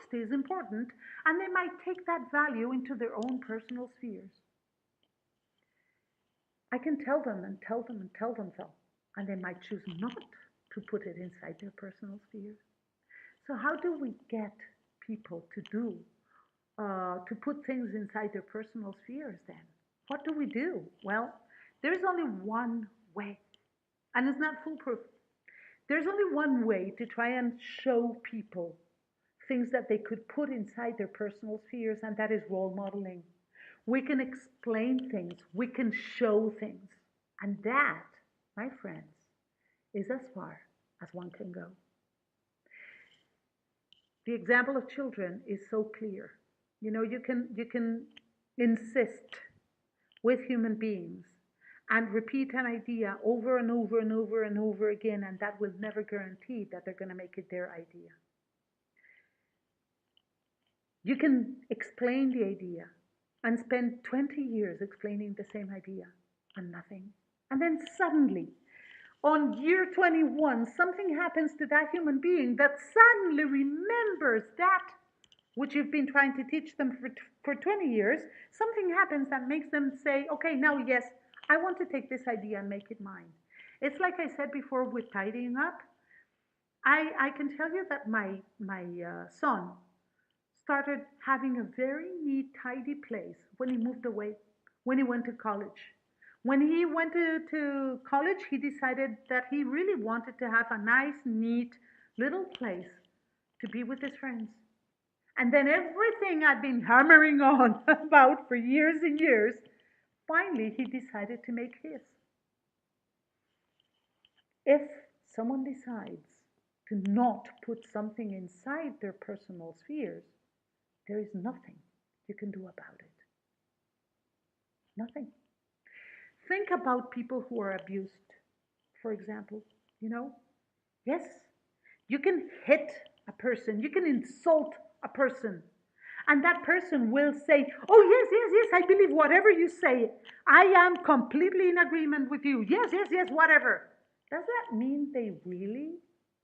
honesty is important, and they might take that value into their own personal spheres. I can tell them and tell them and tell them so, and they might choose not to put it inside their personal spheres. So how do we get people to put things inside their personal spheres then? What do we do? Well, there's only one way, and it's not foolproof. There's only one way to try and show people things that they could put inside their personal spheres, and that is role modeling. We can explain things, we can show things, and that, my friends, is as far as one can go. The example of children is so clear. You can insist with human beings and repeat an idea over and over and over and over again, and that will never guarantee that they're going to make it their idea. You can explain the idea and spend 20 years explaining the same idea and nothing. And then suddenly, on year 21, something happens to that human being that suddenly remembers that which you've been trying to teach them for 20 years. Something happens that makes them say, okay, now yes, I want to take this idea and make it mine. It's like I said before with tidying up. I can tell you that my son started having a very neat, tidy place when he moved away, when he went to college. When he went to college, he decided that he really wanted to have a nice, neat little place to be with his friends. And then everything I'd been hammering on about for years and years, finally he decided to make his. If someone decides to not put something inside their personal spheres, there is nothing you can do about it. Nothing. Think about people who are abused, for example. You know, yes, you can hit a person, you can insult a person, and that person will say, oh, yes, yes, yes, I believe whatever you say. I am completely in agreement with you. Yes, yes, yes, whatever. Does that mean they really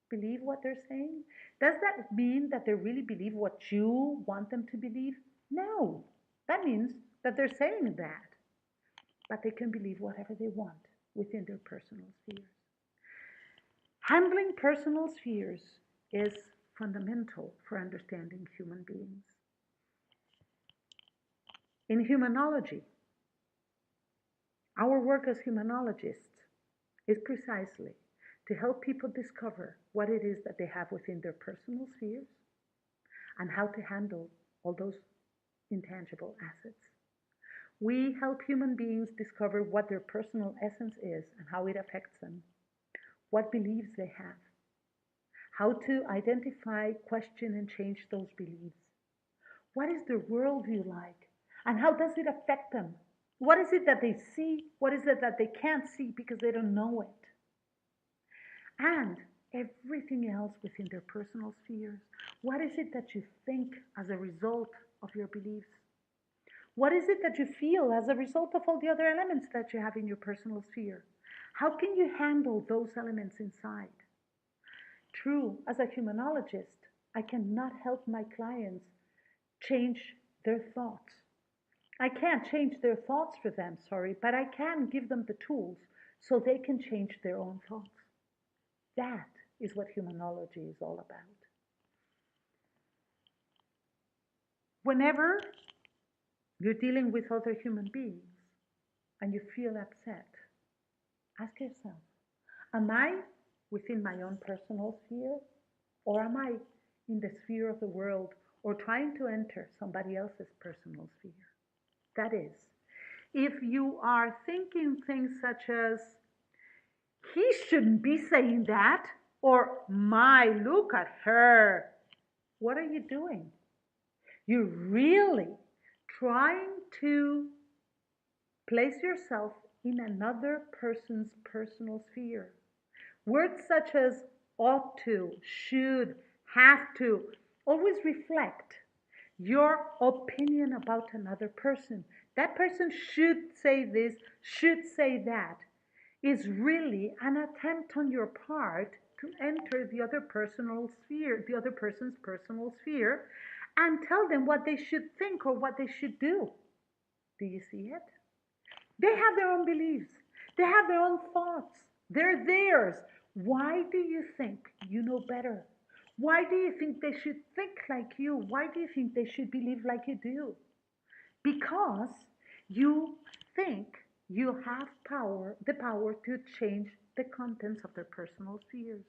believe what they're saying? Does that mean that they really believe what you want them to believe? No. That means that they're saying that. But they can believe whatever they want within their personal spheres. Handling personal spheres is fundamental for understanding human beings. In humanology, our work as humanologists is precisely to help people discover what it is that they have within their personal spheres and how to handle all those intangible assets. We help human beings discover what their personal essence is and how it affects them, what beliefs they have, how to identify, question, and change those beliefs. What is their worldview like, and how does it affect them? What is it that they see? What is it that they can't see because they don't know it? And everything else within their personal spheres. What is it that you think as a result of your beliefs? What is it that you feel as a result of all the other elements that you have in your personal sphere? How can you handle those elements inside? True, as a humanologist, I cannot help my clients change their thoughts. I can't change their thoughts for them, sorry, but I can give them the tools so they can change their own thoughts. That is what humanology is all about. Whenever you're dealing with other human beings and you feel upset, ask yourself, am I within my own personal sphere, or am I in the sphere of the world or trying to enter somebody else's personal sphere? That is, if you are thinking things such as, he shouldn't be saying that, or my, look at her, what are you doing? You're really trying to place yourself in another person's personal sphere. Words such as ought to, should, have to, always reflect your opinion about another person. That person should say this, should say that, is really an attempt on your part to enter the other person's personal sphere, and tell them what they should think or what they should do. Do you see it? They have their own beliefs. They have their own thoughts. They're theirs. Why do you think you know better? Why do you think they should think like you? Why do you think they should believe like you do? Because you think you have the power to change the contents of their personal spheres.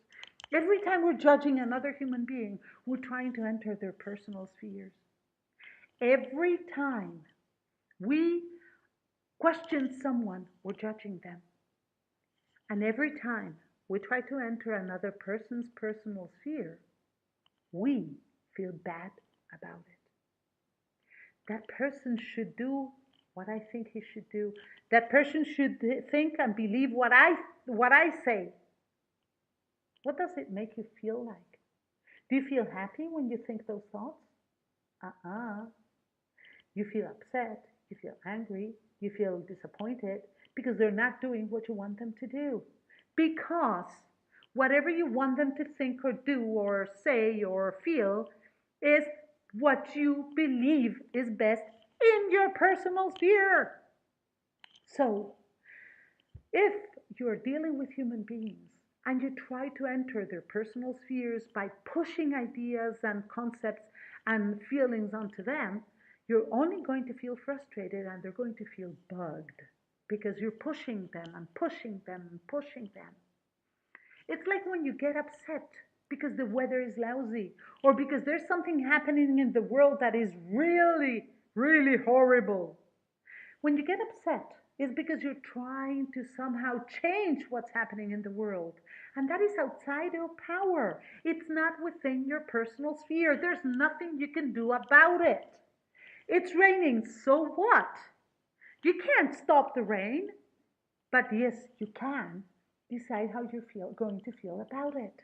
Every time we're judging another human being, we're trying to enter their personal spheres. Every time we question someone, we're judging them. And every time we try to enter another person's personal sphere, we feel bad about it. That person should do what I think he should do. That person should think and believe what I say. What does it make you feel like? Do you feel happy when you think those thoughts? Uh-uh. You feel upset, you feel angry, you feel disappointed because they're not doing what you want them to do. Because whatever you want them to think or do or say or feel is what you believe is best in your personal sphere. So, if you're dealing with human beings and you try to enter their personal spheres by pushing ideas and concepts and feelings onto them, you're only going to feel frustrated and they're going to feel bugged because you're pushing them and pushing them and pushing them. It's like when you get upset because the weather is lousy or because there's something happening in the world that is really, really horrible. When you get upset, it's because you're trying to somehow change what's happening in the world. And that is outside your power. It's not within your personal sphere. There's nothing you can do about it. It's raining, so what? You can't stop the rain. But yes, you can decide how you're going to feel about it.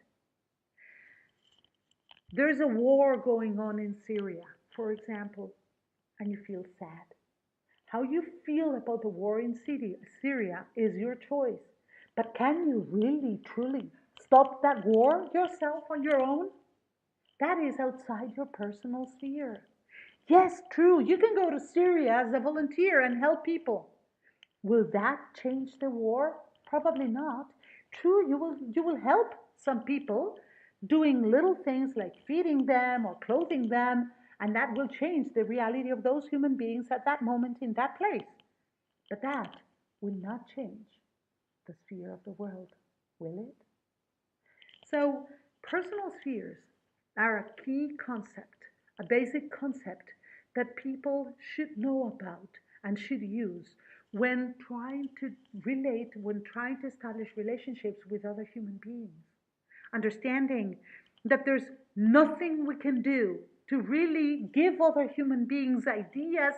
There's a war going on in Syria, for example, and you feel sad. How you feel about the war in Syria is your choice. But can you really, truly stop that war yourself on your own? That is outside your personal sphere. Yes, true, you can go to Syria as a volunteer and help people. Will that change the war? Probably not. True, you will help some people doing little things like feeding them or clothing them, and that will change the reality of those human beings at that moment in that place. But that will not change the sphere of the world, will it? So, personal spheres are a key concept, a basic concept that people should know about and should use when trying to relate, when trying to establish relationships with other human beings. Understanding that there's nothing we can do to really give other human beings ideas,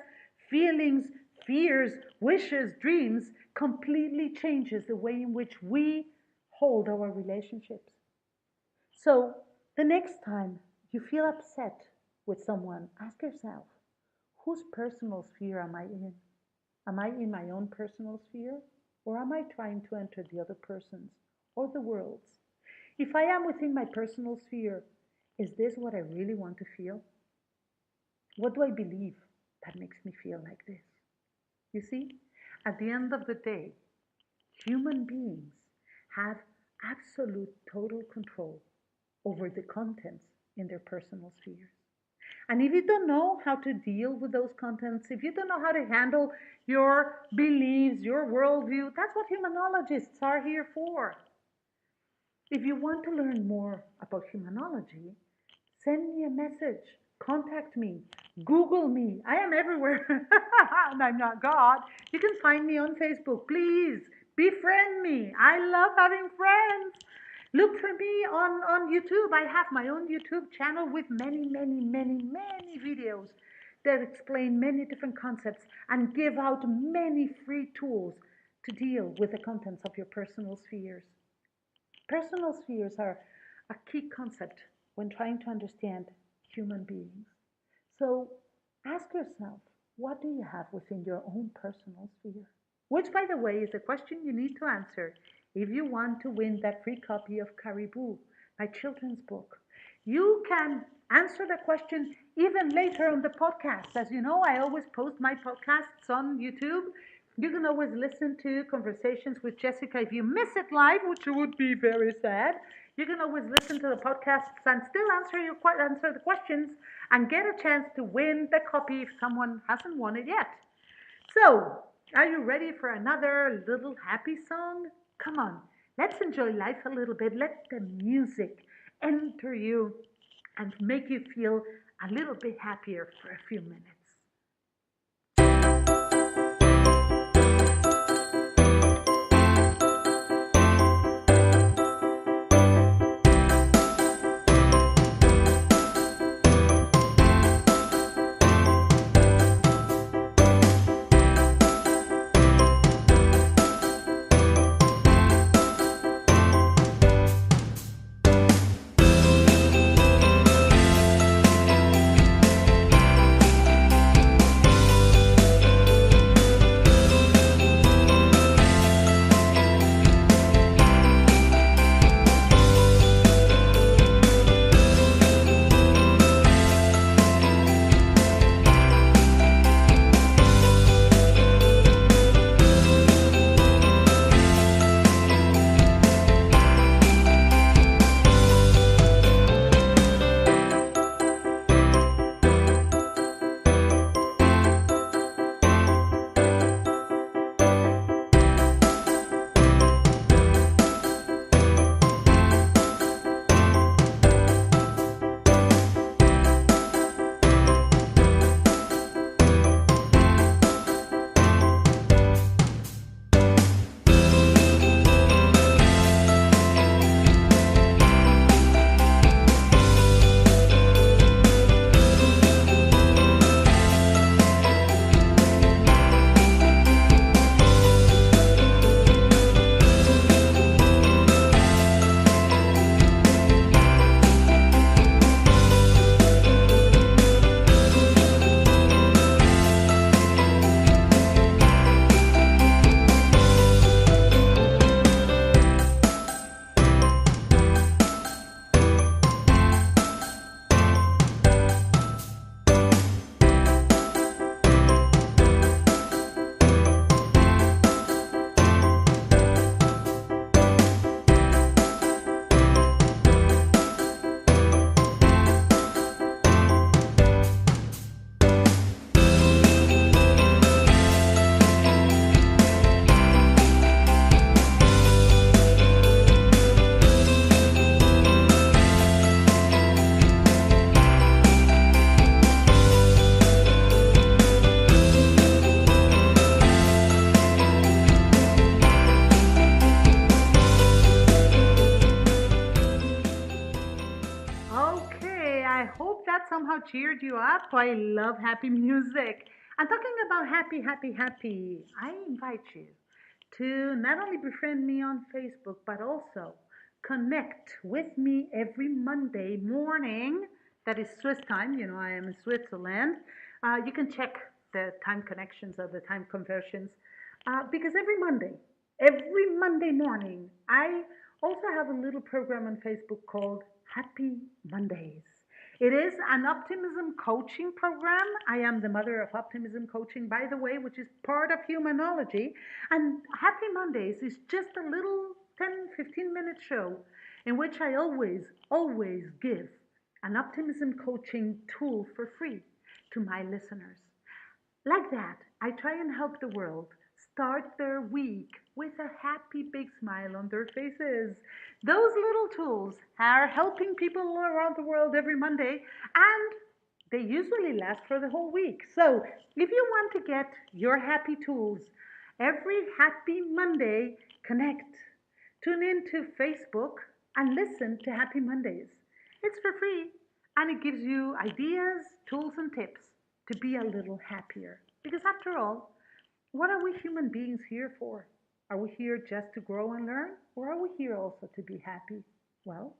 feelings, fears, wishes, dreams completely changes the way in which we hold our relationships. So, the next time you feel upset with someone, ask yourself, whose personal sphere am I in? Am I in my own personal sphere? Or am I trying to enter the other person's or the world's? If I am within my personal sphere, is this what I really want to feel? What do I believe that makes me feel like this? You see, at the end of the day, human beings have absolute total control over the contents in their personal spheres. And if you don't know how to deal with those contents, if you don't know how to handle your beliefs, your worldview, that's what humanologists are here for. If you want to learn more about humanology, send me a message, contact me, Google me. I am everywhere, and I'm not God. You can find me on Facebook. Please befriend me. I love having friends. Look for me on YouTube. I have my own YouTube channel with many, many, many, many videos that explain many different concepts and give out many free tools to deal with the contents of your personal spheres. Personal spheres are a key concept when trying to understand human beings. So ask yourself, what do you have within your own personal sphere? Which, by the way, is a question you need to answer if you want to win that free copy of Caribou, my children's book. You can answer the question even later on the podcast. As you know, I always post my podcasts on YouTube. You can always listen to Conversations with Jessica. If you miss it live, which would be very sad, you can always listen to the podcasts and still answer the questions and get a chance to win the copy if someone hasn't won it yet. So, are you ready for another little happy song? Come on, let's enjoy life a little bit. Let the music enter you and make you feel a little bit happier for a few minutes. Okay, I hope that somehow cheered you up. I love happy music. And talking about happy, happy, happy, I invite you to not only befriend me on Facebook, but also connect with me every Monday morning. That is Swiss time. You know, I am in Switzerland. You can check the time connections or the time conversions because every Monday morning, I also have a little program on Facebook called Happy Mondays. It is an optimism coaching program. I am the mother of optimism coaching, by the way, which is part of Humanology. And Happy Mondays is just a little 10, 15-minute show in which I always give an optimism coaching tool for free to my listeners. Like that, I try and help the world start their week with a happy big smile on their faces. Those little tools are helping people all around the world every Monday, and they usually last for the whole week. So, if you want to get your happy tools every happy Monday, connect. Tune in to Facebook and listen to Happy Mondays. It's for free and it gives you ideas, tools, and tips to be a little happier. Because after all, what are we human beings here for? Are we here just to grow and learn? Or are we here also to be happy? Well,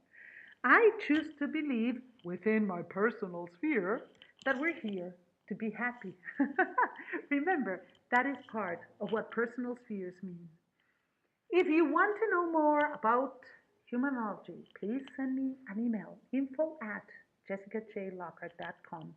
I choose to believe within my personal sphere that we're here to be happy. Remember, that is part of what personal spheres mean. If you want to know more about humanology, please send me an email info at jessicajlockhart.com.